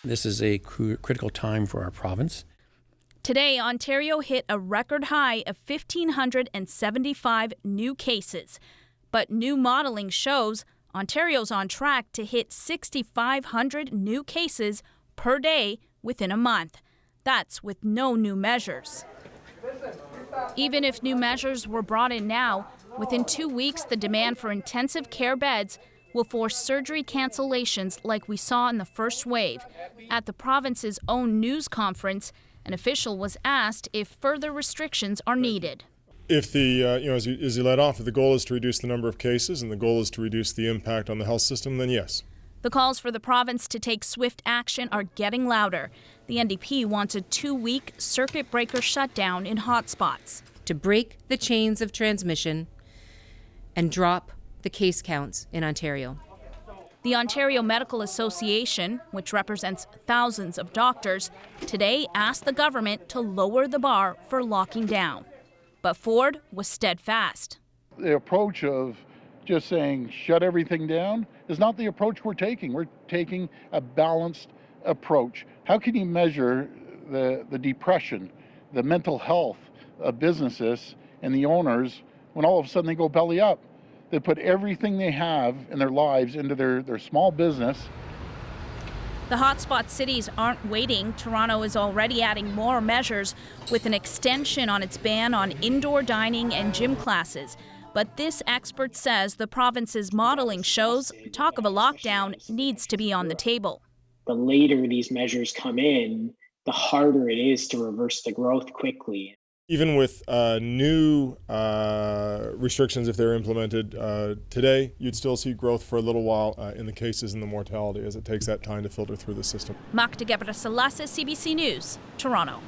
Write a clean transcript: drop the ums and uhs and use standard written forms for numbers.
This is a critical time for our province. Today, Ontario hit a record high of 1,575 new cases. But new modeling shows Ontario's on track to hit 6,500 new cases per day within a month. That's with no new measures. Even if new measures were brought in now, within 2 weeks, the demand for intensive care beds will force surgery cancellations like we saw in the first wave. At the province's own news conference, an official was asked if further restrictions are needed. If as you led off, if the goal is to reduce the number of cases and the goal is to reduce the impact on the health system, then yes. The calls for the province to take swift action are getting louder. The NDP wants a 2-week circuit breaker shutdown in hotspots. To break the chains of transmission and drop the case counts in Ontario. The Ontario Medical Association, which represents thousands of doctors, today asked the government to lower the bar for locking down. But Ford was steadfast. The approach of just saying shut everything down is not the approach we're taking. We're taking a balanced approach. How can you measure the depression, the mental health of businesses and the owners when all of a sudden they go belly up? They put everything they have in their lives into their small business. The hotspot cities aren't waiting. Toronto is already adding more measures with an extension on its ban on indoor dining and gym classes. But this expert says the province's modeling shows talk of a lockdown needs to be on the table. The later these measures come in, the harder it is to reverse the growth quickly. Even with new restrictions, if they're implemented today, you'd still see growth for a little while in the cases and the mortality as it takes that time to filter through the system. Magda Gebrselassie, CBC News, Toronto.